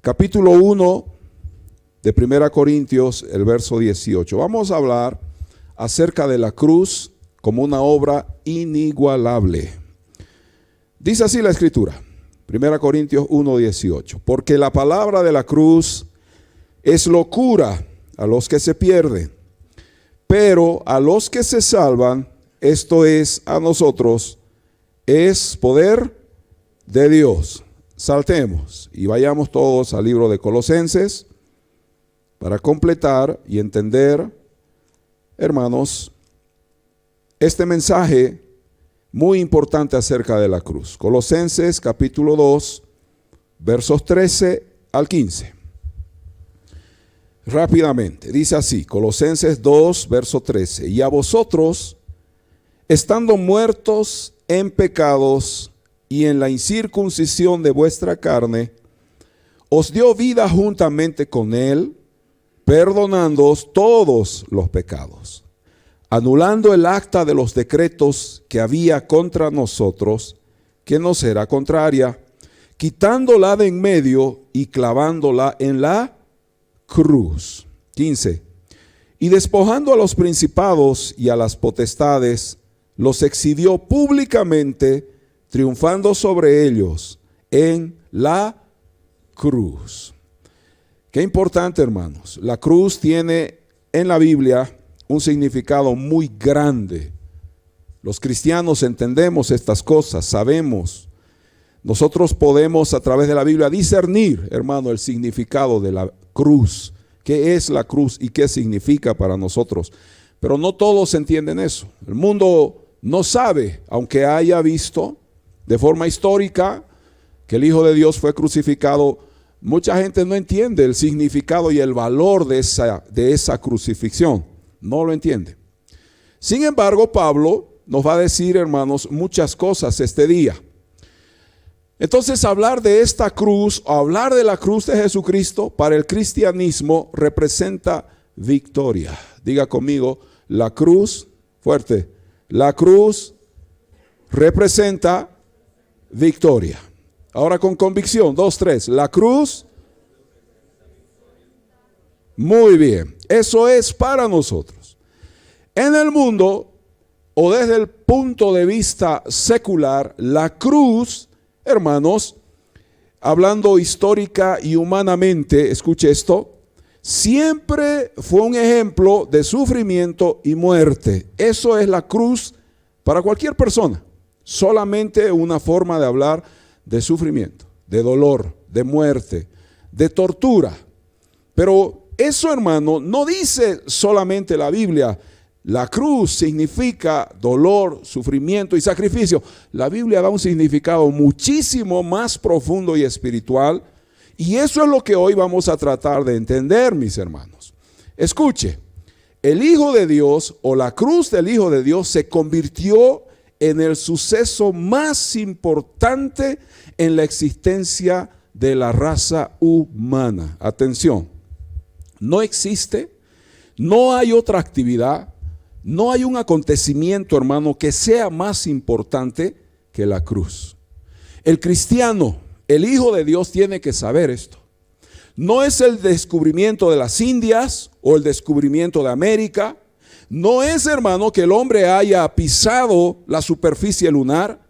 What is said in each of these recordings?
capítulo 1 de 1 Corintios, el verso 18. Vamos a hablar acerca de la cruz como una obra inigualable. Dice así la Escritura, 1 Corintios 1, 18. Porque la palabra de la cruz es locura a los que se pierden, pero a los que se salvan, esto es, a nosotros, es poder de Dios. Saltemos y vayamos todos al libro de Colosenses para completar y entender, hermanos, este mensaje muy importante acerca de la cruz. Colosenses capítulo 2, versos 13 al 15. Rápidamente, dice así, Colosenses 2, verso 13. Y a vosotros, estando muertos en pecados y en la incircuncisión de vuestra carne, os dio vida juntamente con él, perdonándoos todos los pecados, anulando el acta de los decretos que había contra nosotros, que nos era contraria, quitándola de en medio y clavándola en la cruz. 15. Y despojando a los principados y a las potestades, los exhibió públicamente, triunfando sobre ellos en la cruz. Qué importante, hermanos. La cruz tiene en la Biblia un significado muy grande. Los cristianos entendemos estas cosas, sabemos. Nosotros podemos a través de la Biblia discernir, hermano, el significado de la cruz. ¿Qué es la cruz y qué significa para nosotros? Pero no todos entienden eso. El mundo no sabe, aunque haya visto de forma histórica que el Hijo de Dios fue crucificado. Mucha gente no entiende el significado y el valor de esa crucifixión. No lo entiende. Sin embargo, Pablo nos va a decir, hermanos, muchas cosas este día. Entonces, hablar de esta cruz, o hablar de la cruz de Jesucristo para el cristianismo representa victoria. Diga conmigo, la cruz, fuerte, la cruz representa victoria. Ahora con convicción, 2, 3, la cruz. Muy bien, eso es para nosotros. En el mundo, o desde el punto de vista secular, la cruz, hermanos, hablando histórica y humanamente, escuche esto, siempre fue un ejemplo de sufrimiento y muerte. Eso es la cruz para cualquier persona. Solamente una forma de hablar de sufrimiento, de dolor, de muerte, de tortura. Pero eso, hermano, no dice solamente la Biblia. La cruz significa dolor, sufrimiento y sacrificio. La Biblia da un significado muchísimo más profundo y espiritual. Y eso es lo que hoy vamos a tratar de entender, mis hermanos. Escuche, el Hijo de Dios o la cruz del Hijo de Dios se convirtió en el suceso más importante en la existencia de la raza humana. Atención, no existe, no hay otra actividad, no hay un acontecimiento, hermano, que sea más importante que la cruz. El cristiano, el Hijo de Dios, tiene que saber esto. No es el descubrimiento de las Indias o el descubrimiento de América. No es, hermano, que el hombre haya pisado la superficie lunar.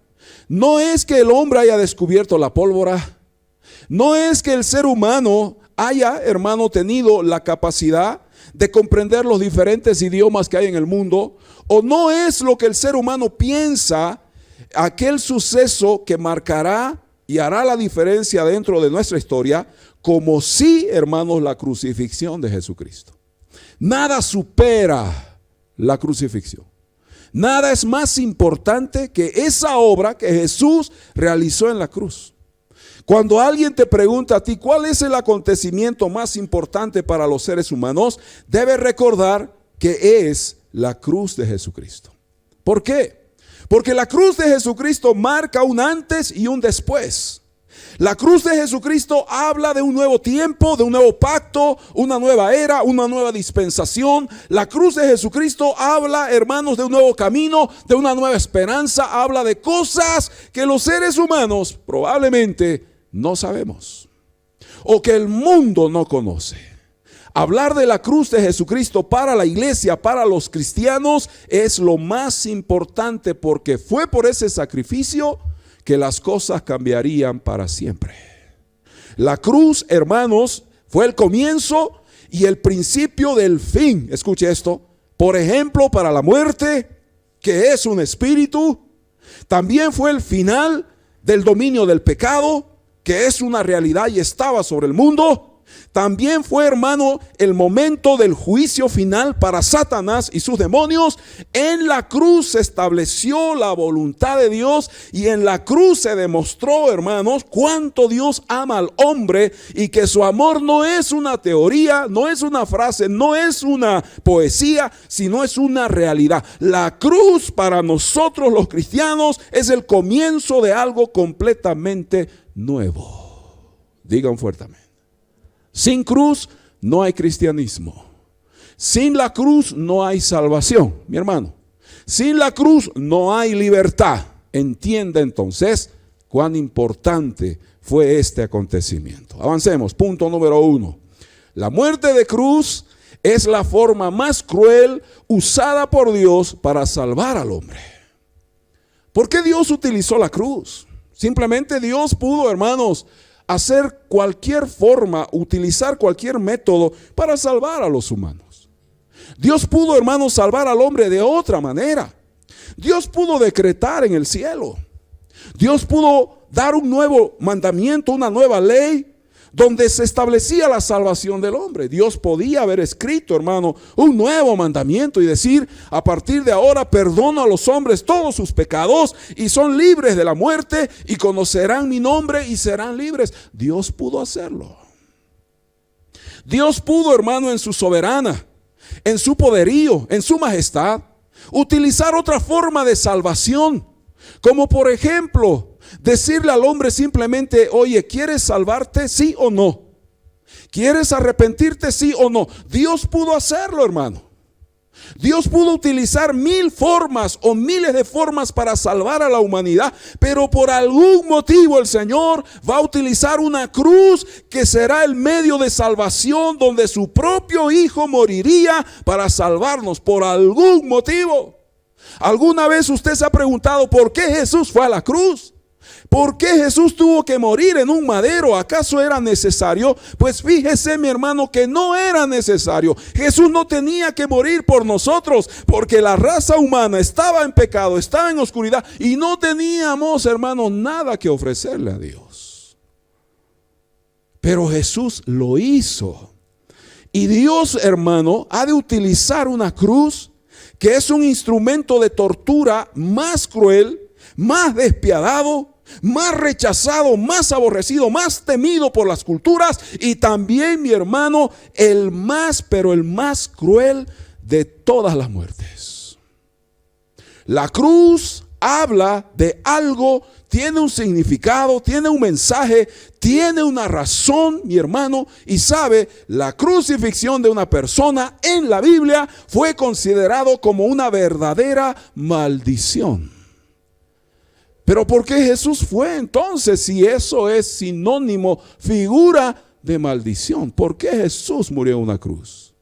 No es que el hombre haya descubierto la pólvora. No es que el ser humano haya, hermano, tenido la capacidad de comprender los diferentes idiomas que hay en el mundo. O no es lo que el ser humano piensa, aquel suceso que marcará y hará la diferencia dentro de nuestra historia, como sí, hermanos, la crucifixión de Jesucristo. Nada supera la crucifixión. Nada es más importante que esa obra que Jesús realizó en la cruz. Cuando alguien te pregunta a ti cuál es el acontecimiento más importante para los seres humanos, debes recordar que es la cruz de Jesucristo. ¿Por qué? Porque la cruz de Jesucristo marca un antes y un después. La cruz de Jesucristo habla de un nuevo tiempo, de un nuevo pacto, una nueva era, una nueva dispensación. La cruz de Jesucristo habla, hermanos, de un nuevo camino, de una nueva esperanza. Habla de cosas que los seres humanos probablemente no sabemos. o que el mundo no conoce. Hablar de la cruz de Jesucristo para la iglesia, para los cristianos, es lo más importante, porque fue por ese sacrificio que las cosas cambiarían para siempre. La cruz, hermanos, fue el comienzo y el principio del fin. Escuche esto. Por ejemplo, para la muerte, que es un espíritu, también fue el final del dominio del pecado, que es una realidad y estaba sobre el mundo. También fue, hermano, el momento del juicio final para Satanás y sus demonios. En la cruz se estableció la voluntad de Dios, y en la cruz se demostró, hermanos, cuánto Dios ama al hombre, y que su amor no es una teoría, no es una frase, no es una poesía, sino es una realidad. La cruz para nosotros los cristianos es el comienzo de algo completamente nuevo. Digan fuertemente. Sin cruz no hay cristianismo. Sin la cruz no hay salvación, mi hermano. Sin la cruz no hay libertad. Entienda entonces cuán importante fue este acontecimiento. Avancemos. Punto número 1. La muerte de cruz es la forma más cruel usada por Dios para salvar al hombre. ¿Por qué Dios utilizó la cruz? Simplemente Dios pudo, hermanos, hacer cualquier forma, utilizar cualquier método para salvar a los humanos. Dios pudo, hermanos, salvar al hombre de otra manera. Dios pudo decretar en el cielo. Dios pudo dar un nuevo mandamiento, una nueva ley, donde se establecía la salvación del hombre. Dios podía haber escrito, hermano, un nuevo mandamiento y decir: a partir de ahora perdono a los hombres todos sus pecados y son libres de la muerte y conocerán mi nombre y serán libres. Dios pudo hacerlo. Dios pudo, hermano, en su soberana, en su poderío, en su majestad, utilizar otra forma de salvación, como por ejemplo decirle al hombre simplemente: oye, ¿quieres salvarte? ¿Sí o no? ¿Quieres arrepentirte? ¿Sí o no? Dios pudo hacerlo, hermano. Dios pudo utilizar 1000 formas o miles de formas para salvar a la humanidad, pero por algún motivo el Señor va a utilizar una cruz que será el medio de salvación, donde su propio Hijo moriría para salvarnos. Por algún motivo. ¿Alguna vez usted se ha preguntado por qué Jesús fue a la cruz? ¿Por qué Jesús tuvo que morir en un madero? ¿Acaso era necesario? Pues fíjese, mi hermano, que no era necesario. Jesús no tenía que morir por nosotros, porque la raza humana estaba en pecado, estaba en oscuridad, y no teníamos, hermano, nada que ofrecerle a Dios. Pero Jesús lo hizo. Y Dios, hermano, ha de utilizar una cruz que es un instrumento de tortura más cruel, más despiadado, más rechazado, más aborrecido, más temido por las culturas, y también, mi hermano, el más cruel de todas las muertes. La cruz habla de algo, tiene un significado, tiene un mensaje, tiene una razón, mi hermano. Y sabe, la crucifixión de una persona en la Biblia fue considerado como una verdadera maldición. Pero ¿por qué Jesús fue entonces, si eso es sinónimo, figura de maldición? ¿Por qué Jesús murió en una cruz?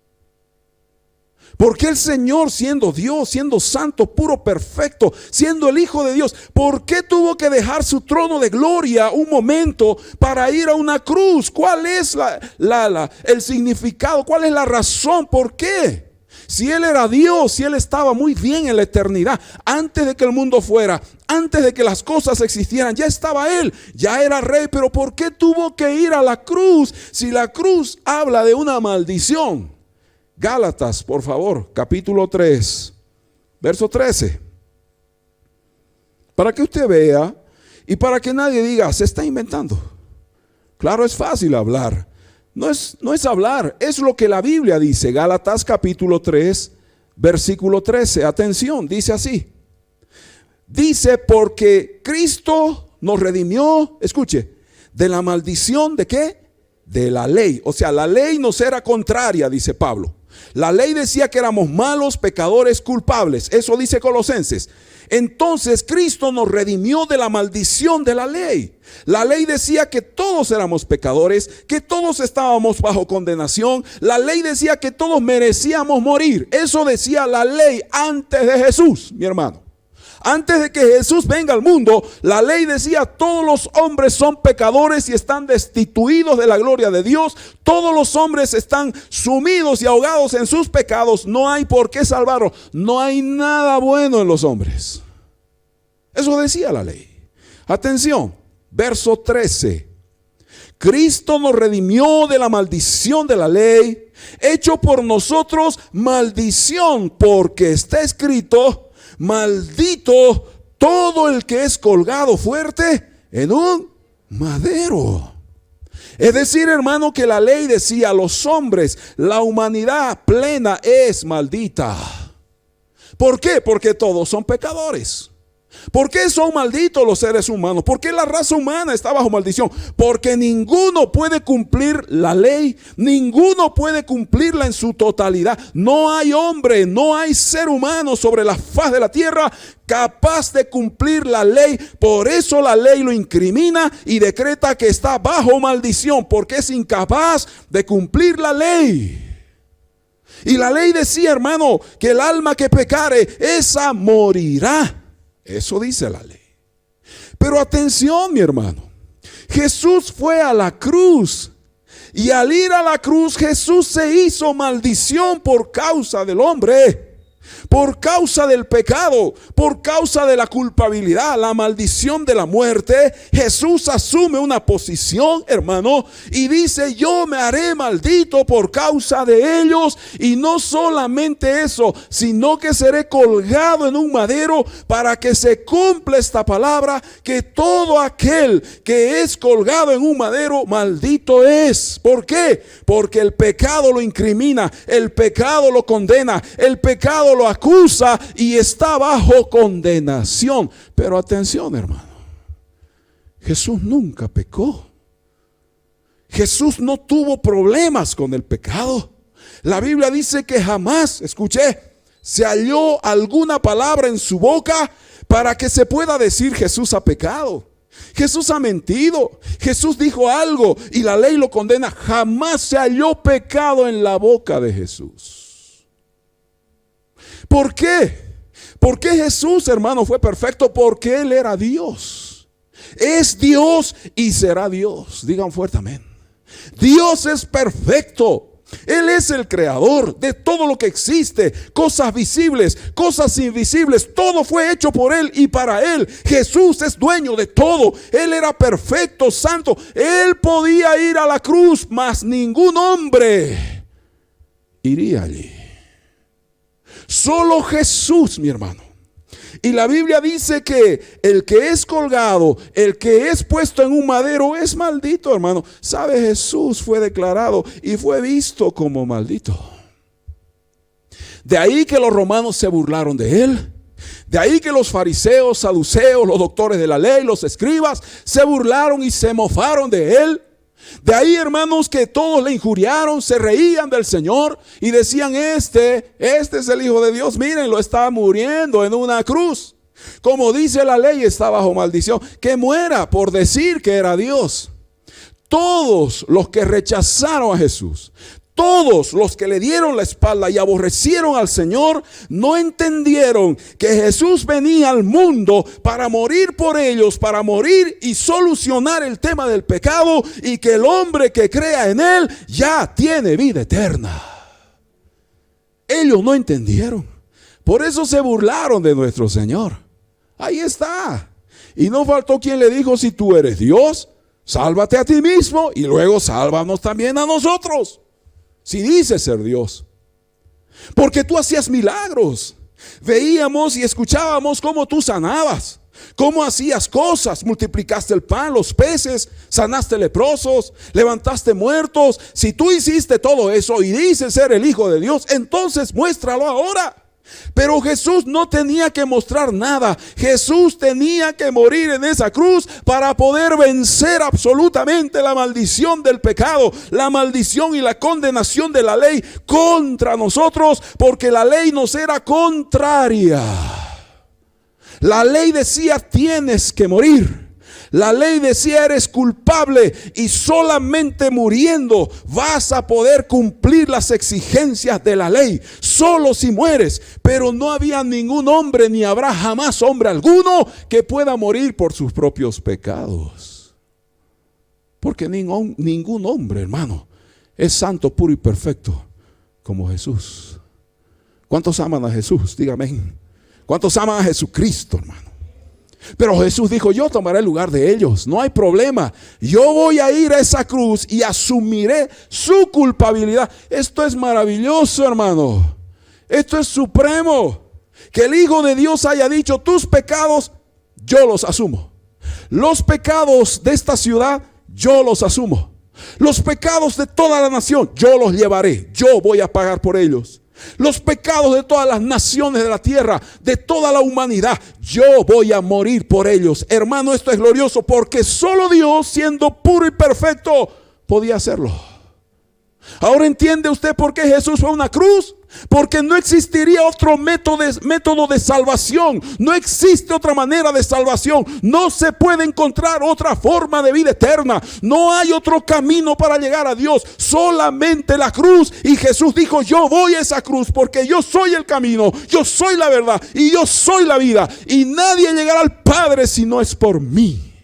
¿Por qué el Señor, siendo Dios, siendo santo, puro, perfecto, siendo el Hijo de Dios, por qué tuvo que dejar su trono de gloria un momento para ir a una cruz? ¿Cuál es el significado? ¿Cuál es la razón? ¿Por qué? Si Él era Dios, si Él estaba muy bien en la eternidad, antes de que el mundo fuera, antes de que las cosas existieran, ya estaba Él, ya era rey. Pero ¿por qué tuvo que ir a la cruz si la cruz habla de una maldición? Gálatas, por favor, capítulo 3, verso 13. Para que usted vea y para que nadie diga: se está inventando. Claro, es fácil hablar. No es hablar, es lo que la Biblia dice. Gálatas capítulo 3, versículo 13. Atención, dice así. Dice: porque Cristo nos redimió, escuche, de la maldición ¿de qué? De la ley. O sea, la ley nos era contraria, dice Pablo. La ley decía que éramos malos, pecadores, culpables. Eso dice Colosenses. Entonces Cristo nos redimió de la maldición de la ley. La ley decía que todos éramos pecadores, que todos estábamos bajo condenación. La ley decía que todos merecíamos morir. Eso decía la ley antes de Jesús, mi hermano. Antes de que Jesús venga al mundo, la ley decía: todos los hombres son pecadores y están destituidos de la gloria de Dios. Todos los hombres están sumidos y ahogados en sus pecados. No hay por qué salvarlos. No hay nada bueno en los hombres. Eso decía la ley. Atención, verso 13. Cristo nos redimió de la maldición de la ley, hecho por nosotros maldición, porque está escrito: maldito todo el que es colgado fuerte en un madero. Es decir, hermano, que la ley decía: los hombres, la humanidad plena es maldita. ¿Por qué? Porque todos son pecadores. ¿Por qué son malditos los seres humanos? ¿Por qué la raza humana está bajo maldición? Porque ninguno puede cumplir la ley, ninguno puede cumplirla en su totalidad. No hay hombre, no hay ser humano sobre la faz de la tierra capaz de cumplir la ley. Por eso la ley lo incrimina y decreta que está bajo maldición, porque es incapaz de cumplir la ley. Y la ley decía, hermano, que el alma que pecare, esa morirá. Eso dice la ley. Pero atención, mi hermano, Jesús fue a la cruz, y al ir a la cruz Jesús se hizo maldición por causa del hombre, por causa del pecado, por causa de la culpabilidad, la maldición de la muerte. Jesús asume una posición, hermano, y dice: yo me haré maldito por causa de ellos. Y no solamente eso, sino que seré colgado en un madero, para que se cumpla esta palabra, que todo aquel que es colgado en un madero, maldito es. ¿Por qué? Porque el pecado lo incrimina, el pecado lo condena, el pecado lo acusa y está bajo condenación. Pero atención, hermano, Jesús nunca pecó. Jesús no tuvo problemas con el pecado. La Biblia dice que jamás, escuché, se halló alguna palabra en su boca para que se pueda decir: Jesús ha pecado, Jesús ha mentido, Jesús dijo algo y la ley lo condena. Jamás se halló pecado en la boca de Jesús. ¿Por qué? ¿Por qué Jesús, hermano, fue perfecto? Porque Él era Dios. Es Dios y será Dios. Digan fuerte amén. Dios es perfecto. Él es el creador de todo lo que existe, cosas visibles, cosas invisibles. Todo fue hecho por Él y para Él. Jesús es dueño de todo. Él era perfecto, santo. Él podía ir a la cruz, mas ningún hombre iría allí. Solo Jesús, mi hermano. Y la Biblia dice que el que es colgado, el que es puesto en un madero, es maldito, hermano. ¿Sabe? Jesús fue declarado y fue visto como maldito. De ahí que los romanos se burlaron de Él. De ahí que los fariseos, saduceos, los doctores de la ley, los escribas, se burlaron y se mofaron de Él. De ahí, hermanos, que todos le injuriaron, se reían del Señor y decían: este es el Hijo de Dios, mírenlo, está muriendo en una cruz. Como dice la ley, está bajo maldición. Que muera por decir que era Dios. Todos los que rechazaron a Jesús, todos los que le dieron la espalda y aborrecieron al Señor, no entendieron que Jesús venía al mundo para morir por ellos, para morir y solucionar el tema del pecado, y que el hombre que crea en Él ya tiene vida eterna. Ellos no entendieron. Por eso se burlaron de nuestro Señor. Ahí está. Y no faltó quien le dijo: si tú eres Dios, sálvate a ti mismo y luego sálvanos también a nosotros. Si dices ser Dios, porque tú hacías milagros. Veíamos y escuchábamos cómo tú sanabas, cómo hacías cosas, multiplicaste el pan, los peces, sanaste leprosos, levantaste muertos. Si tú hiciste todo eso y dices ser el Hijo de Dios, entonces muéstralo ahora. Pero Jesús no tenía que mostrar nada. Jesús tenía que morir en esa cruz para poder vencer absolutamente la maldición del pecado, la maldición y la condenación de la ley contra nosotros, porque la ley nos era contraria. La ley decía: tienes que morir. La ley decía: eres culpable, y solamente muriendo vas a poder cumplir las exigencias de la ley. Solo si mueres. Pero no había ningún hombre, ni habrá jamás hombre alguno que pueda morir por sus propios pecados. Porque ningún hombre, hermano, es santo, puro y perfecto como Jesús. ¿Cuántos aman a Jesús? Dígame. ¿Cuántos aman a Jesucristo, hermano? Pero Jesús dijo: yo tomaré el lugar de ellos, no hay problema. Yo voy a ir a esa cruz y asumiré su culpabilidad. Esto es maravilloso, hermano. Esto es supremo. Que el Hijo de Dios haya dicho: tus pecados yo los asumo. Los pecados de esta ciudad yo los asumo. Los pecados de toda la nación yo los llevaré. Yo voy a pagar por ellos. Los pecados de todas las naciones de la tierra, de toda la humanidad, yo voy a morir por ellos. Hermano, esto es glorioso, porque solo Dios, siendo puro y perfecto, podía hacerlo. Ahora entiende usted por qué Jesús fue a una cruz. Porque no existiría otro método de salvación. No existe otra manera de salvación. No se puede encontrar otra forma de vida eterna. No hay otro camino para llegar a Dios. Solamente la cruz. Y Jesús dijo: yo voy a esa cruz porque yo soy el camino, yo soy la verdad y yo soy la vida. Y nadie llegará al Padre si no es por mí.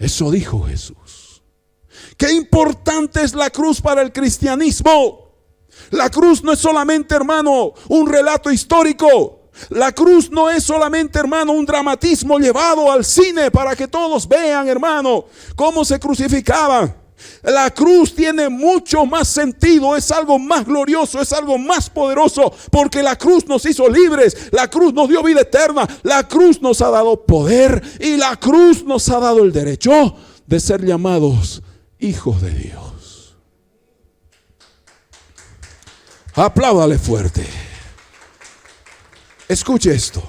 Eso dijo Jesús. Qué importante es la cruz para el cristianismo. La cruz no es solamente, hermano, un relato histórico. La cruz no es solamente, hermano, un dramatismo llevado al cine para que todos vean, hermano, cómo se crucificaban. La cruz tiene mucho más sentido, es algo más glorioso, es algo más poderoso, porque la cruz nos hizo libres, la cruz nos dio vida eterna, la cruz nos ha dado poder y la cruz nos ha dado el derecho de ser llamados hijos de Dios. Apláudale fuerte. Escuche esto.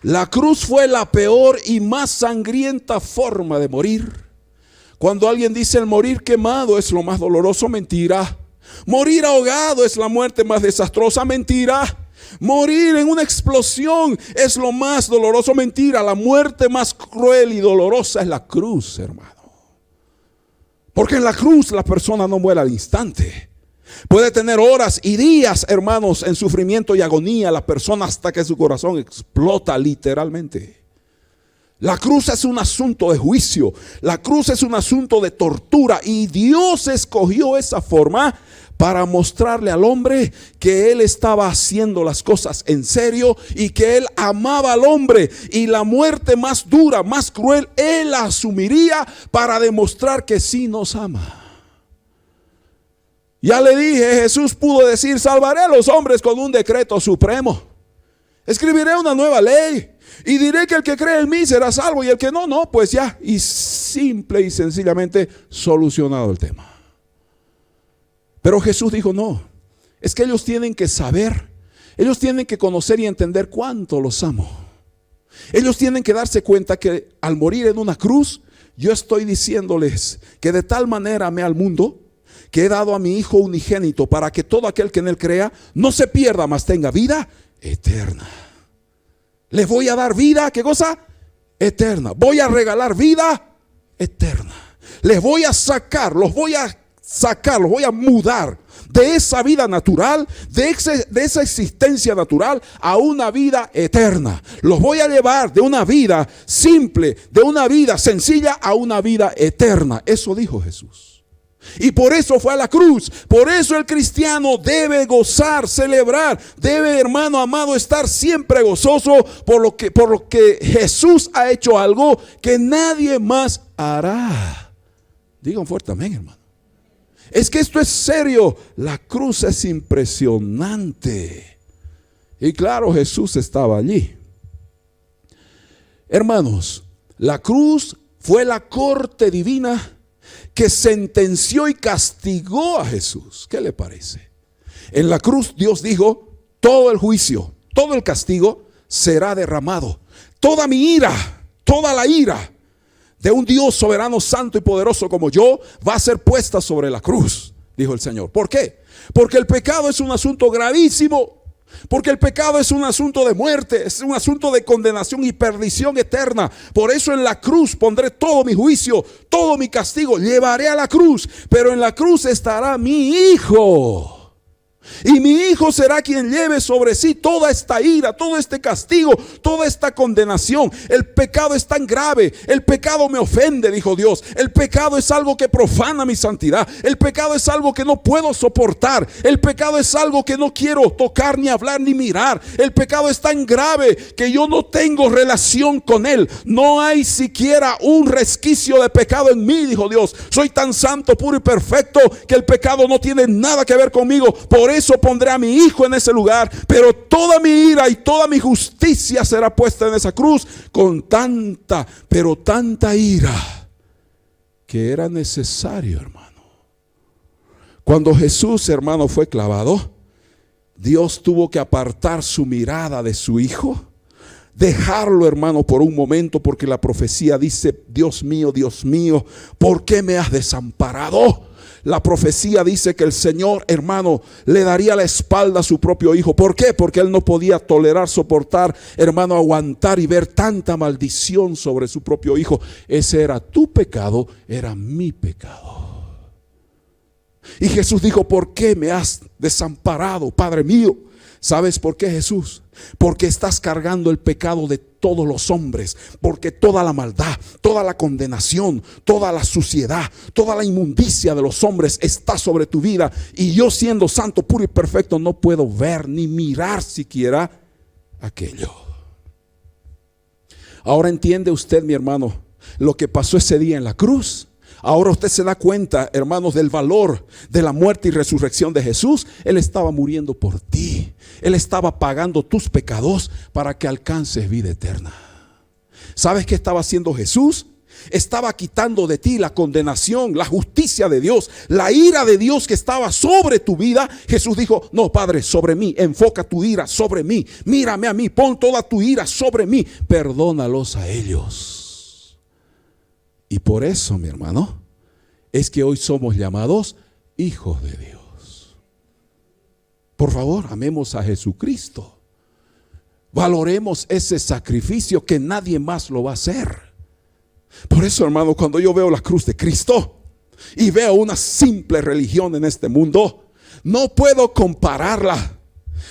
La cruz fue la peor y más sangrienta forma de morir. Cuando alguien dice: el morir quemado es lo más doloroso, mentira. Morir ahogado es la muerte más desastrosa, mentira. Morir en una explosión es lo más doloroso, mentira. La muerte más cruel y dolorosa es la cruz, hermano. Porque en la cruz la persona no muere al instante. Puede tener horas y días, hermanos, en sufrimiento y agonía la persona, hasta que su corazón explota literalmente. La cruz es un asunto de juicio. La cruz es un asunto de tortura. Y Dios escogió esa forma para mostrarle al hombre que Él estaba haciendo las cosas en serio y que Él amaba al hombre. Y la muerte más dura, más cruel, Él la asumiría para demostrar que sí nos ama. Ya le dije, Jesús pudo decir: salvaré a los hombres con un decreto supremo. Escribiré una nueva ley y diré que el que cree en mí será salvo, y el que no, no, pues ya. Y simple y sencillamente solucionado el tema. Pero Jesús dijo: no, es que ellos tienen que saber, ellos tienen que conocer y entender cuánto los amo. Ellos tienen que darse cuenta que al morir en una cruz, yo estoy diciéndoles que de tal manera amé al mundo, que he dado a mi Hijo unigénito, para que todo aquel que en Él crea no se pierda, mas tenga vida eterna. Les voy a dar vida, ¿qué cosa? Eterna. Voy a regalar vida eterna. Les voy a sacar, los voy a mudar de esa vida natural, de esa existencia natural, a una vida eterna. Los voy a llevar de una vida simple, de una vida sencilla, a una vida eterna. Eso dijo Jesús. Y por eso fue a la cruz. Por eso el cristiano debe gozar, celebrar, debe, hermano amado, estar siempre gozoso por lo que Jesús ha hecho algo que nadie más hará. Digan fuerte amén, hermano. Es que esto es serio. La cruz es impresionante. Y claro, Jesús estaba allí. Hermanos, la cruz fue la corte divina que sentenció y castigó a Jesús. ¿Qué le parece? En la cruz Dios dijo: todo el juicio, todo el castigo será derramado. Toda mi ira, toda la ira de un Dios soberano, santo y poderoso como yo va a ser puesta sobre la cruz, dijo el Señor. ¿Por qué? Porque el pecado es un asunto gravísimo. Porque el pecado es un asunto de muerte, es un asunto de condenación y perdición eterna. Por eso en la cruz pondré todo mi juicio, todo mi castigo, llevaré a la cruz. Pero en la cruz estará mi Hijo. Y mi Hijo será quien lleve sobre sí toda esta ira, todo este castigo, toda esta condenación. El pecado es tan grave, el pecado me ofende, dijo Dios. El pecado es algo que profana mi santidad. El pecado es algo que no puedo soportar. El pecado es algo que no quiero tocar, ni hablar, ni mirar. El pecado es tan grave que yo no tengo relación con él. No hay siquiera un resquicio de pecado en mí, dijo Dios. Soy tan santo, puro y perfecto que el pecado no tiene nada que ver conmigo. Por eso pondré a mi Hijo en ese lugar, pero toda mi ira y toda mi justicia será puesta en esa cruz con tanta, pero tanta ira que era necesario, hermano. Cuando Jesús, hermano, fue clavado, Dios tuvo que apartar su mirada de su Hijo, dejarlo, hermano, por un momento, porque la profecía dice: Dios mío, ¿por qué me has desamparado? La profecía dice que el Señor, hermano, le daría la espalda a su propio Hijo. ¿Por qué? Porque Él no podía tolerar, soportar, hermano, aguantar y ver tanta maldición sobre su propio Hijo. Ese era tu pecado, era mi pecado. Y Jesús dijo: ¿por qué me has desamparado, Padre mío? ¿Sabes por qué, Jesús? Porque estás cargando el pecado de todos los hombres. Porque toda la maldad, toda la condenación, toda la suciedad, toda la inmundicia de los hombres está sobre tu vida. Y yo, siendo santo, puro y perfecto, no puedo ver ni mirar siquiera aquello. Ahora entiende usted, mi hermano, lo que pasó ese día en la cruz. Ahora usted se da cuenta, hermanos, del valor de la muerte y resurrección de Jesús. Él estaba muriendo por ti. Él estaba pagando tus pecados para que alcances vida eterna. ¿Sabes qué estaba haciendo Jesús? Estaba quitando de ti la condenación, la justicia de Dios, la ira de Dios que estaba sobre tu vida. Jesús dijo: no, Padre, sobre mí, enfoca tu ira sobre mí, mírame a mí, pon toda tu ira sobre mí, perdónalos a ellos. Y por eso, mi hermano, es que hoy somos llamados hijos de Dios. Por favor, amemos a Jesucristo. Valoremos ese sacrificio que nadie más lo va a hacer. Por eso, hermano, cuando yo veo la cruz de Cristo y veo una simple religión en este mundo, no puedo compararla.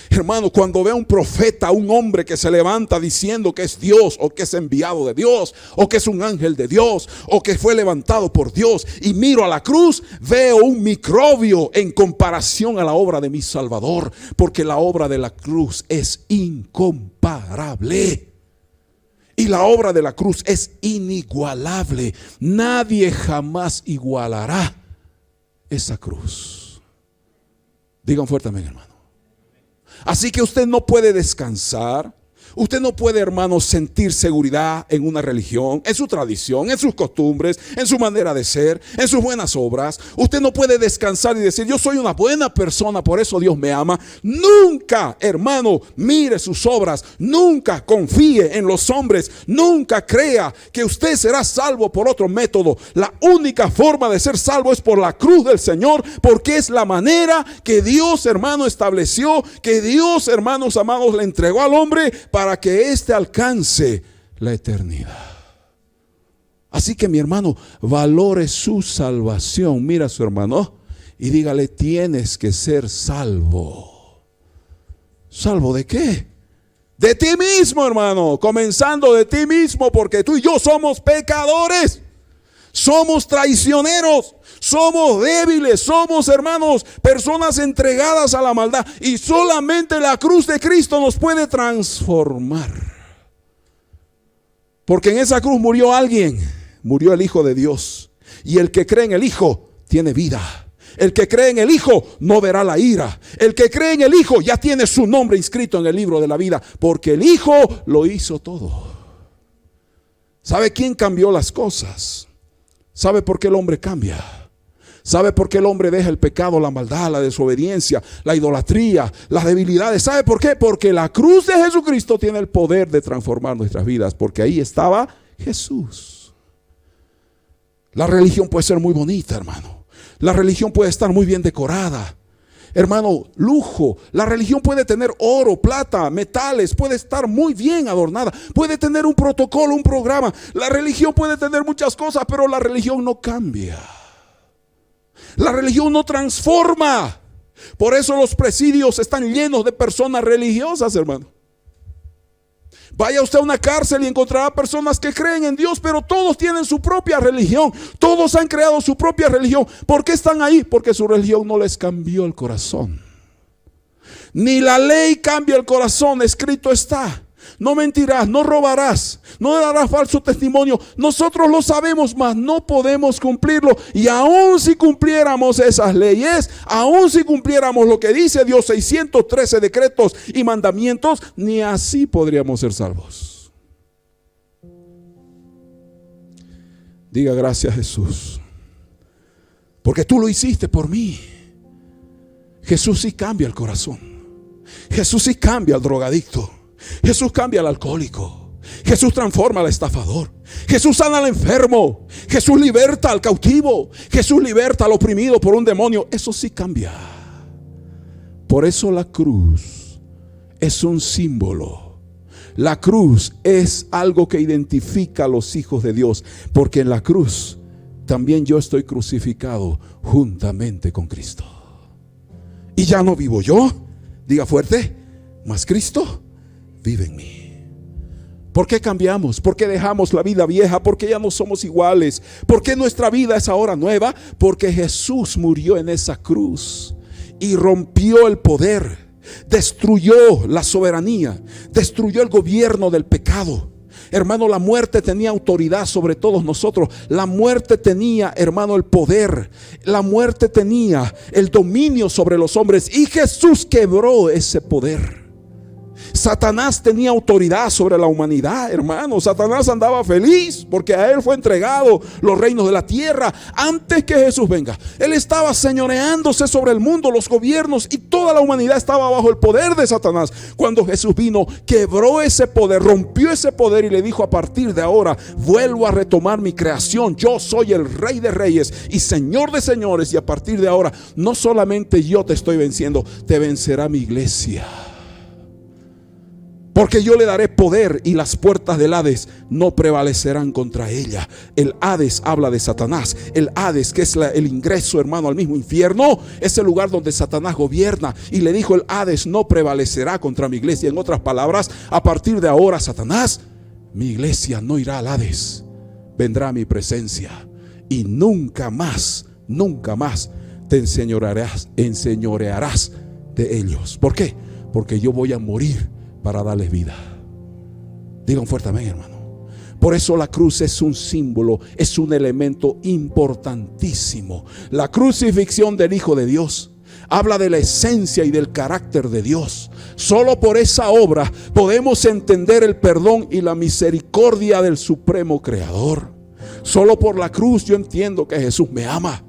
Hermano, cuando veo un profeta, un hombre que se levanta diciendo que es Dios, o que es enviado de Dios, o que es un ángel de Dios, o que fue levantado por Dios, y miro a la cruz, veo un microbio en comparación a la obra de mi Salvador, porque la obra de la cruz es incomparable. Y la obra de la cruz es inigualable. Nadie jamás igualará esa cruz. Digan fuerte amén, hermano. Así que usted no puede descansar. Usted no puede, hermano, sentir seguridad en una religión, en su tradición, en sus costumbres, en su manera de ser, en sus buenas obras. Usted no puede descansar y decir: yo soy una buena persona, por eso Dios me ama. Nunca, hermano, mire sus obras. Nunca confíe en los hombres. Nunca crea que usted será salvo por otro método. La única forma de ser salvo es por la cruz del Señor, porque es la manera que Dios, hermano, estableció, que Dios, hermanos amados, le entregó al hombre para que éste alcance la eternidad. Así que, mi hermano, valore su salvación. Mira a su hermano y dígale: tienes que ser salvo. ¿Salvo de qué? De ti mismo, hermano. Comenzando de ti mismo, porque tú y yo somos pecadores. Somos traicioneros, somos débiles, somos, hermanos, personas entregadas a la maldad. Y solamente la cruz de Cristo nos puede transformar. Porque en esa cruz murió alguien, murió el Hijo de Dios. Y el que cree en el Hijo tiene vida. El que cree en el Hijo no verá la ira. El que cree en el Hijo ya tiene su nombre inscrito en el libro de la vida, porque el Hijo lo hizo todo. ¿Sabe quién cambió las cosas? ¿Sabe por qué el hombre cambia? ¿Sabe por qué el hombre deja el pecado, la maldad, la desobediencia, la idolatría, las debilidades? ¿Sabe por qué? Porque la cruz de Jesucristo tiene el poder de transformar nuestras vidas, porque ahí estaba Jesús. La religión puede ser muy bonita, hermano. La religión puede estar muy bien decorada. Hermano, lujo. La religión puede tener oro, plata, metales, puede estar muy bien adornada, puede tener un protocolo, un programa. La religión puede tener muchas cosas, pero la religión no cambia. La religión no transforma. Por eso los presidios están llenos de personas religiosas, hermano. Vaya usted a una cárcel y encontrará personas que creen en Dios, pero todos tienen su propia religión. Todos han creado su propia religión. ¿Por qué están ahí? Porque su religión no les cambió el corazón. Ni la ley cambia el corazón. Escrito está: no mentirás, no robarás, no darás falso testimonio. Nosotros lo sabemos, mas no podemos cumplirlo. Y aun si cumpliéramos esas leyes, aun si cumpliéramos lo que dice Dios, 613 decretos y mandamientos, ni así podríamos ser salvos. Diga gracias, Jesús, porque tú lo hiciste por mí. Jesús sí cambia el corazón. Jesús sí cambia al drogadicto. Jesús cambia al alcohólico. Jesús transforma al estafador. Jesús sana al enfermo. Jesús liberta al cautivo. Jesús liberta al oprimido por un demonio. Eso sí cambia. Por eso la cruz es un símbolo. La cruz es algo que identifica a los hijos de Dios, porque en la cruz también yo estoy crucificado juntamente con Cristo. Y ya no vivo yo, diga fuerte, mas Cristo vive en mí. ¿Por qué cambiamos? ¿Por qué dejamos la vida vieja? ¿Por qué ya no somos iguales? ¿Por qué nuestra vida es ahora nueva? Porque Jesús murió en esa cruz y rompió el poder, destruyó la soberanía, destruyó el gobierno del pecado. Hermano, la muerte tenía autoridad sobre todos nosotros. La muerte tenía, hermano, el poder. La muerte tenía el dominio sobre los hombres, y Jesús quebró ese poder. Satanás tenía autoridad sobre la humanidad, hermano. Satanás andaba feliz porque a él fue entregado los reinos de la tierra antes que Jesús venga. Él estaba señoreándose sobre el mundo, los gobiernos, y toda la humanidad estaba bajo el poder de Satanás. Cuando Jesús vino, quebró ese poder, rompió ese poder y le dijo: a partir de ahora vuelvo a retomar mi creación. Yo soy el Rey de Reyes y Señor de Señores, y a partir de ahora no solamente yo te estoy venciendo, te vencerá mi iglesia. Porque yo le daré poder y las puertas del Hades no prevalecerán contra ella. El Hades habla de Satanás. El Hades, que es el ingreso, hermano, al mismo infierno, es el lugar donde Satanás gobierna. Y le dijo: el Hades no prevalecerá contra mi iglesia. En otras palabras, a partir de ahora, Satanás, mi iglesia no irá al Hades, vendrá a mi presencia. Y nunca más te enseñorearás de ellos. ¿Por qué? Porque yo voy a morir para darles vida. Digan fuerte amén, hermano. Por eso la cruz es un símbolo, es un elemento importantísimo. La crucifixión del Hijo de Dios habla de la esencia y del carácter de Dios. Solo por esa obra podemos entender el perdón y la misericordia del Supremo Creador. Solo por la cruz yo entiendo que Jesús me ama,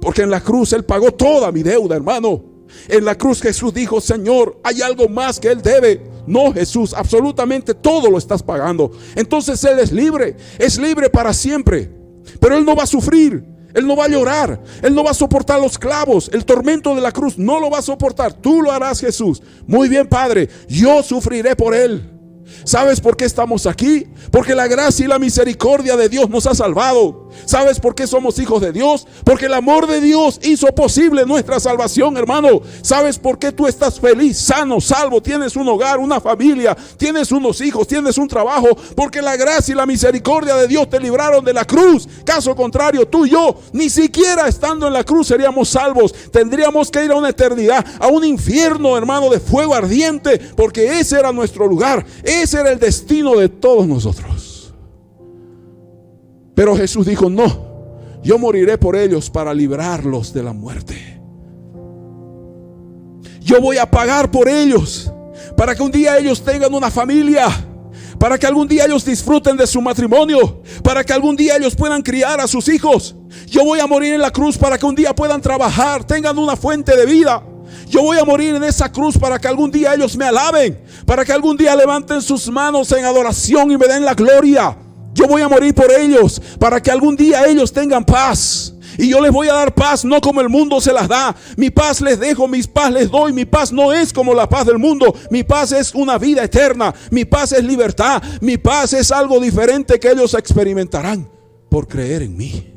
porque en la cruz Él pagó toda mi deuda, hermano. En la cruz Jesús dijo: Señor, hay algo más que Él debe. No, Jesús, absolutamente todo lo estás pagando. Entonces Él es libre para siempre. Pero Él no va a sufrir, Él no va a llorar, Él no va a soportar los clavos, el tormento de la cruz no lo va a soportar. Tú lo harás, Jesús. Muy bien, Padre, yo sufriré por Él. ¿Sabes por qué estamos aquí? Porque la gracia y la misericordia de Dios nos ha salvado. ¿Sabes por qué somos hijos de Dios? Porque el amor de Dios hizo posible nuestra salvación, hermano. ¿Sabes por qué tú estás feliz, sano, salvo? Tienes un hogar, una familia, tienes unos hijos, tienes un trabajo. Porque la gracia y la misericordia de Dios te libraron de la cruz. Caso contrario, tú y yo, ni siquiera estando en la cruz seríamos salvos. Tendríamos que ir a una eternidad, a un infierno, hermano, de fuego ardiente, porque ese era nuestro lugar. Ese era el destino de todos nosotros. Pero Jesús dijo: no, yo moriré por ellos para librarlos de la muerte. Yo voy a pagar por ellos, para que un día ellos tengan una familia, para que algún día ellos disfruten de su matrimonio, para que algún día ellos puedan criar a sus hijos. Yo voy a morir en la cruz para que un día puedan trabajar, tengan una fuente de vida. Yo voy a morir en esa cruz para que algún día ellos me alaben, para que algún día levanten sus manos en adoración y me den la gloria. Yo voy a morir por ellos para que algún día ellos tengan paz. Y yo les voy a dar paz, no como el mundo se las da. Mi paz les dejo, mi paz les doy. Mi paz no es como la paz del mundo. Mi paz es una vida eterna. Mi paz es libertad. Mi paz es algo diferente que ellos experimentarán por creer en mí.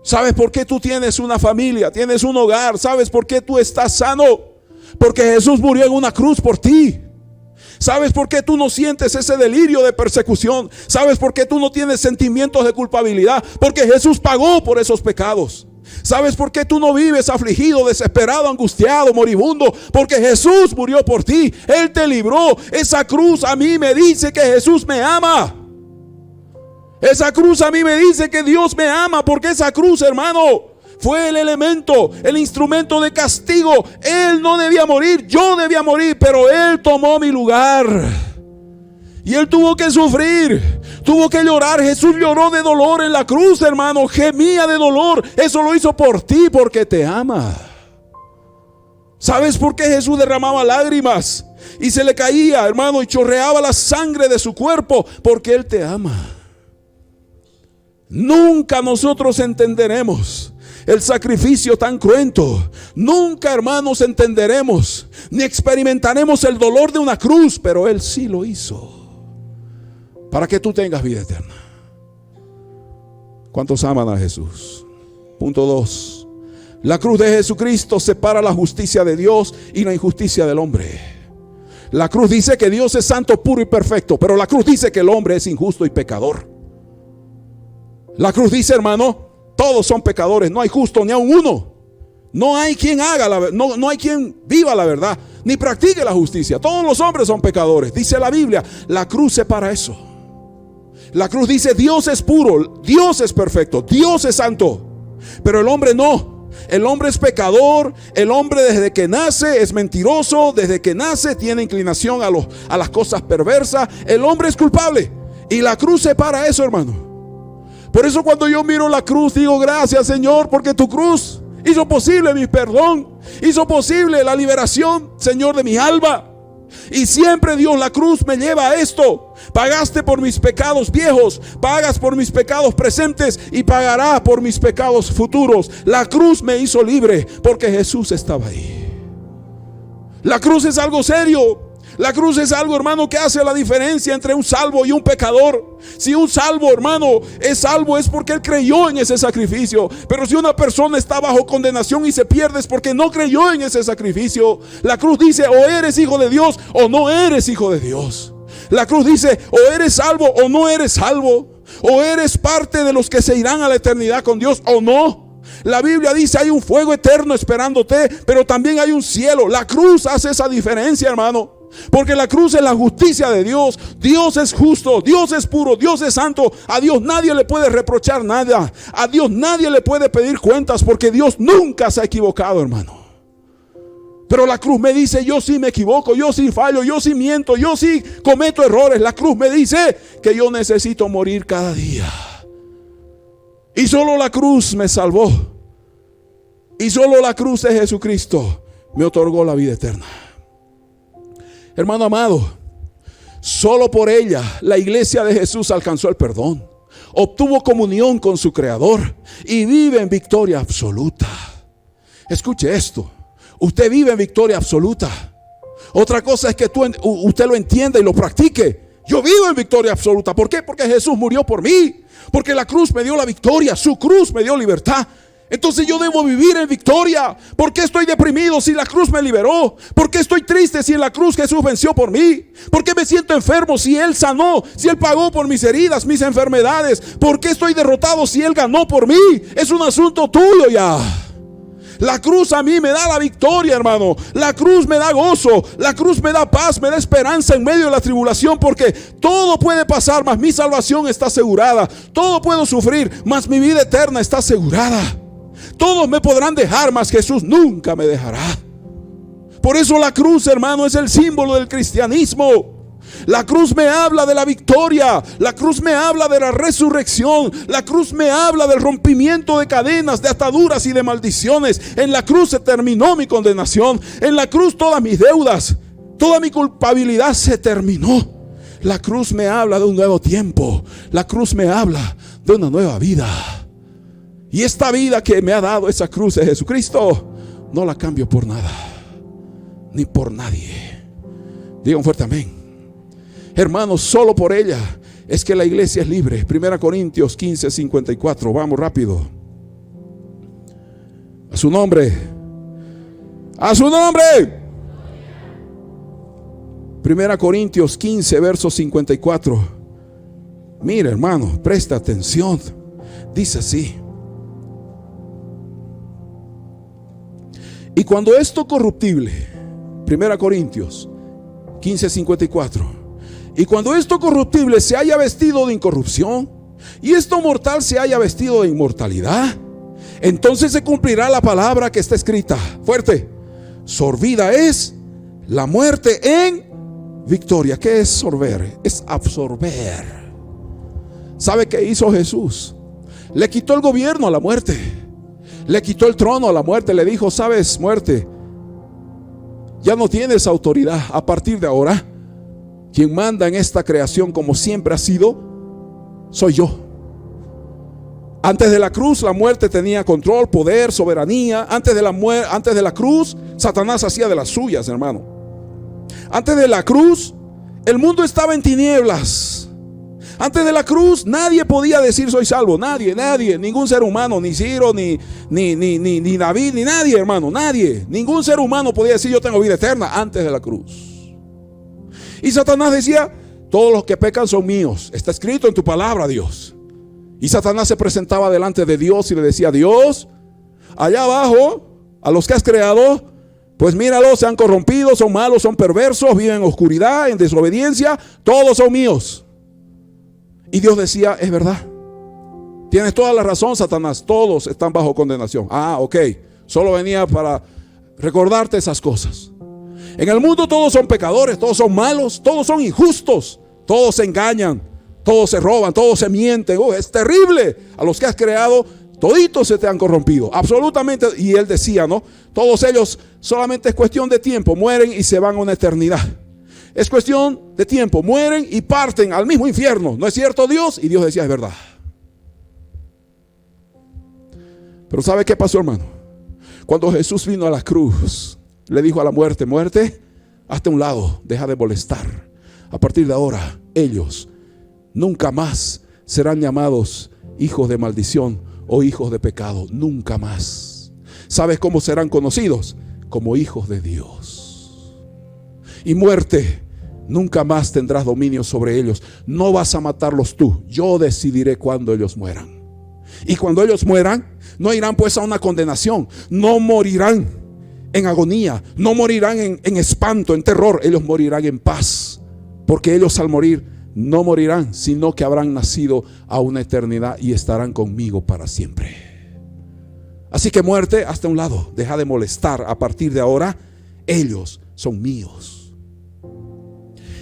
¿Sabes por qué tú tienes una familia, tienes un hogar? ¿Sabes por qué tú estás sano? Porque Jesús murió en una cruz por ti. ¿Sabes por qué tú no sientes ese delirio de persecución? ¿Sabes por qué tú no tienes sentimientos de culpabilidad? Porque Jesús pagó por esos pecados. ¿Sabes por qué tú no vives afligido, desesperado, angustiado, moribundo? Porque Jesús murió por ti. Él te libró. Esa cruz a mí me dice que Jesús me ama. Esa cruz a mí me dice que Dios me ama, porque esa cruz, hermano, fue el elemento, el instrumento de castigo. Él no debía morir, yo debía morir, pero Él tomó mi lugar. Y Él tuvo que sufrir, tuvo que llorar. Jesús lloró de dolor en la cruz, hermano, gemía de dolor. Eso lo hizo por ti, porque te ama. ¿Sabes por qué Jesús derramaba lágrimas y se le caía, hermano, y chorreaba la sangre de su cuerpo? Porque Él te ama. Nunca nosotros entenderemos el sacrificio tan cruento. Nunca, hermanos, entenderemos ni experimentaremos el dolor de una cruz, pero Él sí lo hizo para que tú tengas vida eterna. ¿Cuántos aman a Jesús? Punto 2. La cruz de Jesucristo separa la justicia de Dios y la injusticia del hombre. La cruz dice que Dios es santo, puro y perfecto, pero la cruz dice que el hombre es injusto y pecador. La cruz dice, hermano, todos son pecadores, no hay justo ni aun uno. No hay quien haga no hay quien viva la verdad, ni practique la justicia. Todos los hombres son pecadores, dice la Biblia. La cruz separa eso. La cruz dice, Dios es puro, Dios es perfecto, Dios es santo, pero el hombre no. El hombre es pecador. El hombre desde que nace es mentiroso. Desde que nace tiene inclinación a las cosas perversas. El hombre es culpable, y la cruz separa eso, hermano. Por eso cuando yo miro la cruz digo, gracias, Señor, porque tu cruz hizo posible mi perdón, hizo posible la liberación, Señor, de mi alma. Y siempre, Dios, la cruz me lleva a esto. Pagaste por mis pecados viejos, pagas por mis pecados presentes y pagará por mis pecados futuros. La cruz me hizo libre porque Jesús estaba ahí. La cruz es algo serio. La cruz es algo, hermano, que hace la diferencia entre un salvo y un pecador. Si un salvo, hermano, es salvo, es porque él creyó en ese sacrificio. Pero si una persona está bajo condenación y se pierde, es porque no creyó en ese sacrificio. La cruz dice, o eres hijo de Dios o no eres hijo de Dios. La cruz dice, o eres salvo o no eres salvo. O eres parte de los que se irán a la eternidad con Dios o no. La Biblia dice, hay un fuego eterno esperándote, pero también hay un cielo. La cruz hace esa diferencia, hermano. Porque la cruz es la justicia de Dios. Dios es justo, Dios es puro, Dios es santo. A Dios nadie le puede reprochar nada. A Dios nadie le puede pedir cuentas, porque Dios nunca se ha equivocado, hermano. Pero la cruz me dice, yo sí me equivoco, yo sí fallo, yo sí miento, yo sí cometo errores. La cruz me dice que yo necesito morir cada día. Y solo la cruz me salvó. Y solo la cruz de Jesucristo me otorgó la vida eterna. Hermano amado, solo por ella la iglesia de Jesús alcanzó el perdón, obtuvo comunión con su Creador y vive en victoria absoluta. Escuche esto, usted vive en victoria absoluta. Otra cosa es que usted lo entienda y lo practique. Yo vivo en victoria absoluta. ¿Por qué? Porque Jesús murió por mí, porque la cruz me dio la victoria, su cruz me dio libertad. Entonces yo debo vivir en victoria. ¿Por qué estoy deprimido si la cruz me liberó? ¿Por qué estoy triste si en la cruz Jesús venció por mí? ¿Por qué me siento enfermo si Él sanó? Si Él pagó por mis heridas, mis enfermedades. ¿Por qué estoy derrotado si Él ganó por mí? Es un asunto tuyo ya. La cruz a mí me da la victoria, hermano. La cruz me da gozo. La cruz me da paz, me da esperanza en medio de la tribulación, porque todo puede pasar, mas mi salvación está asegurada. Todo puedo sufrir, mas mi vida eterna está asegurada. Todos me podrán dejar, mas Jesús nunca me dejará. Por eso la cruz, hermano, es el símbolo del cristianismo. La cruz me habla de la victoria. La cruz me habla de la resurrección. La cruz me habla del rompimiento de cadenas, de ataduras y de maldiciones. En la cruz se terminó mi condenación. En la cruz todas mis deudas, toda mi culpabilidad se terminó. La cruz me habla de un nuevo tiempo. La cruz me habla de una nueva vida. Y esta vida que me ha dado esa cruz de Jesucristo, no la cambio por nada, ni por nadie. Digan fuerte amén. Hermanos, solo por ella es que la iglesia es libre. 1 Corintios 15:54. Vamos rápido. A su nombre. A su nombre. 1 Corintios 15, verso 54. Mira, hermano, presta atención. Dice así: y cuando esto corruptible, 1 Corintios 15:54, y cuando esto corruptible se haya vestido de incorrupción, y esto mortal se haya vestido de inmortalidad, entonces se cumplirá la palabra que está escrita. Fuerte: sorbida es la muerte en victoria. ¿Qué es sorber? Es absorber. ¿Sabe qué hizo Jesús? Le quitó el gobierno a la muerte. Le quitó el trono a la muerte. Le dijo: sabes, muerte, ya no tienes autoridad. A partir de ahora, quien manda en esta creación, como siempre ha sido, soy yo. Antes de la cruz, la muerte tenía control, poder, soberanía. Antes de la cruz, Satanás hacía de las suyas, hermano. Antes de la cruz, el mundo estaba en tinieblas. Antes de la cruz, nadie podía decir soy salvo. Nadie, ningún ser humano, ni Ciro, ni David, ni nadie, hermano, nadie. Ningún ser humano podía decir yo tengo vida eterna antes de la cruz. Y Satanás decía: todos los que pecan son míos. Está escrito en tu palabra, Dios. Y Satanás se presentaba delante de Dios y le decía: Dios, allá abajo, a los que has creado, pues míralos, se han corrompido, son malos, son perversos, viven en oscuridad, en desobediencia, todos son míos. Y Dios decía: es verdad, tienes toda la razón, Satanás, todos están bajo condenación. Ah, ok, solo venía para recordarte esas cosas. En el mundo todos son pecadores, todos son malos, todos son injustos, todos se engañan, todos se roban, todos se mienten. Es terrible. A los que has creado, toditos se te han corrompido, absolutamente. Y él decía, ¿no? Todos ellos solamente es cuestión de tiempo, mueren y se van a una eternidad. Es cuestión de tiempo, mueren y parten al mismo infierno. ¿No es cierto, Dios? Y Dios decía: es verdad. Pero ¿sabe qué pasó, hermano? Cuando Jesús vino a la cruz, le dijo a la muerte: muerte, hazte a un lado, deja de molestar. A partir de ahora, ellos nunca más serán llamados hijos de maldición o hijos de pecado. Nunca más. ¿Sabes cómo serán conocidos? Como hijos de Dios. Y muerte, nunca más tendrás dominio sobre ellos. No vas a matarlos tú. Yo decidiré cuándo ellos mueran. Y cuando ellos mueran, no irán pues a una condenación. No morirán en agonía. No morirán en espanto, en terror. Ellos morirán en paz. Porque ellos al morir no morirán, sino que habrán nacido a una eternidad y estarán conmigo para siempre. Así que muerte, hasta un lado, deja de molestar. A partir de ahora, ellos son míos.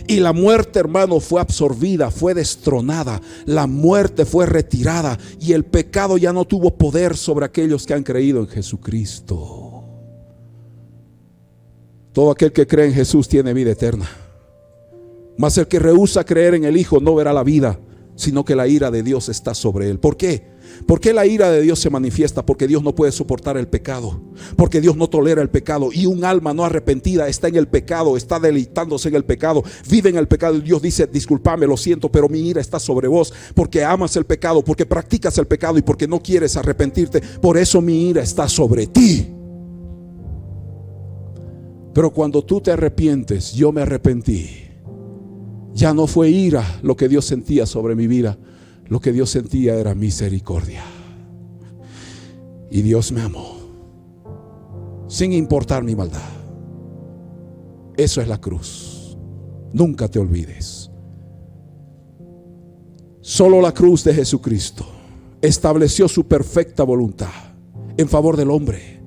Y la muerte, hermano, fue absorbida, fue destronada. La muerte fue retirada y el pecado ya no tuvo poder sobre aquellos que han creído en Jesucristo. Todo aquel que cree en Jesús tiene vida eterna. Mas el que rehúsa creer en el Hijo no verá la vida, sino que la ira de Dios está sobre él. ¿Por qué? ¿Por qué la ira de Dios se manifiesta? Porque Dios no puede soportar el pecado. Porque Dios no tolera el pecado. Y un alma no arrepentida está en el pecado, está deleitándose en el pecado, vive en el pecado. Y Dios dice: discúlpame, lo siento, pero mi ira está sobre vos. Porque amas el pecado, porque practicas el pecado y porque no quieres arrepentirte. Por eso mi ira está sobre ti. Pero cuando tú te arrepientes, yo me arrepentí. Ya no fue ira lo que Dios sentía sobre mi vida. Lo que Dios sentía era misericordia. Y Dios me amó sin importar mi maldad. Eso es la cruz. Nunca te olvides. Solo la cruz de Jesucristo estableció su perfecta voluntad en favor del hombre.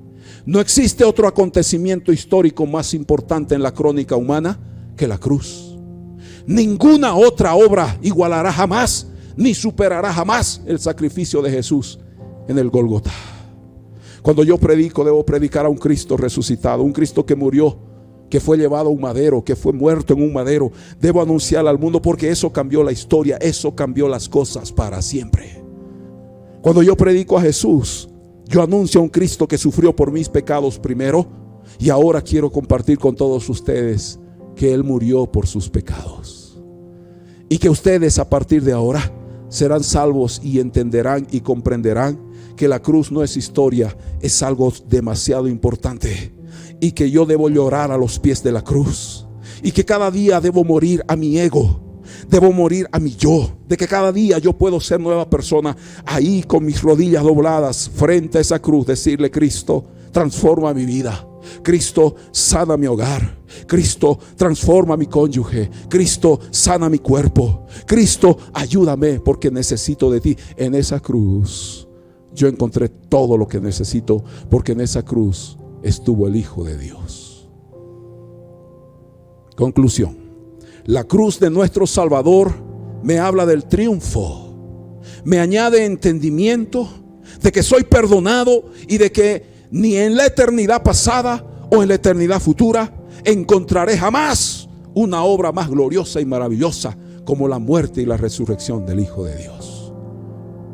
No existe otro acontecimiento histórico más importante en la crónica humana que la cruz. Ninguna otra obra igualará jamás, ni superará jamás el sacrificio de Jesús en el Gólgota. Cuando yo predico, debo predicar a un Cristo resucitado, un Cristo que murió, que fue llevado a un madero, que fue muerto en un madero. Debo anunciar al mundo, porque eso cambió la historia, eso cambió las cosas para siempre. Cuando yo predico a Jesús, yo anuncio a un Cristo que sufrió por mis pecados primero, y ahora quiero compartir con todos ustedes que Él murió por sus pecados, y que ustedes a partir de ahora serán salvos y entenderán y comprenderán que la cruz no es historia, es algo demasiado importante, y que yo debo llorar a los pies de la cruz, y que cada día debo morir a mi ego, debo morir a mi yo, de que cada día yo puedo ser nueva persona, ahí con mis rodillas dobladas frente a esa cruz, decirle: Cristo, transforma mi vida. Cristo, sana mi hogar. Cristo, transforma mi cónyuge. Cristo, sana mi cuerpo. Cristo, ayúdame, porque necesito de ti. En esa cruz yo encontré todo lo que necesito, porque en esa cruz estuvo el Hijo de Dios. Conclusión: la cruz de nuestro Salvador me habla del triunfo, me añade entendimiento de que soy perdonado y de que ni en la eternidad pasada o en la eternidad futura encontraré jamás una obra más gloriosa y maravillosa como la muerte y la resurrección del Hijo de Dios.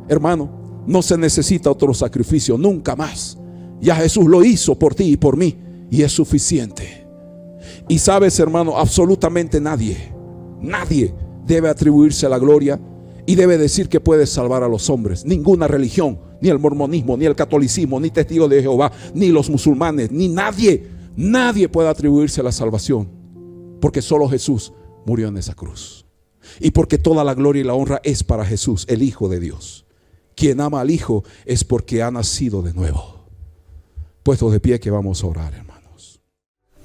Hermano, no se necesita otro sacrificio nunca más. Ya Jesús lo hizo por ti y por mí, y es suficiente. Y sabes, hermano, absolutamente nadie debe atribuirse la gloria y debe decir que puede salvar a los hombres. Ninguna religión, ni el mormonismo, ni el catolicismo, ni testigos de Jehová, ni los musulmanes, ni nadie puede atribuirse la salvación, porque solo Jesús murió en esa cruz, y porque toda la gloria y la honra es para Jesús, el Hijo de Dios. Quien ama al Hijo es porque ha nacido de nuevo. Puestos de pie, que vamos a orar, hermanos.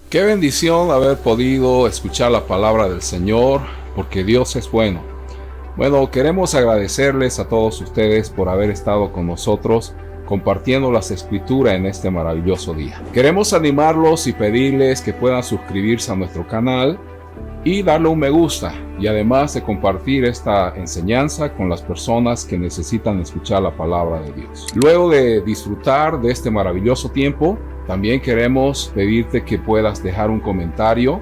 Qué bendición haber podido escuchar la palabra del Señor, porque Dios es bueno. Bueno, queremos agradecerles a todos ustedes por haber estado con nosotros compartiendo las escrituras en este maravilloso día. Queremos animarlos y pedirles que puedan suscribirse a nuestro canal y darle un me gusta, y además de compartir esta enseñanza con las personas que necesitan escuchar la palabra de Dios. Luego de disfrutar de este maravilloso tiempo, también queremos pedirte que puedas dejar un comentario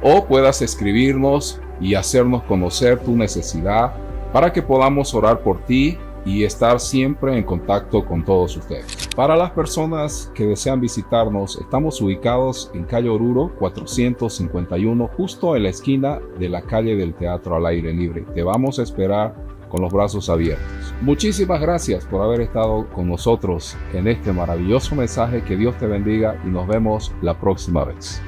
o puedas escribirnos y hacernos conocer tu necesidad para que podamos orar por ti y estar siempre en contacto con todos ustedes. Para las personas que desean visitarnos, estamos ubicados en calle Oruro 451, justo en la esquina de la calle del Teatro al Aire Libre. Te vamos a esperar con los brazos abiertos. Muchísimas gracias por haber estado con nosotros en este maravilloso mensaje. Que Dios te bendiga y nos vemos la próxima vez.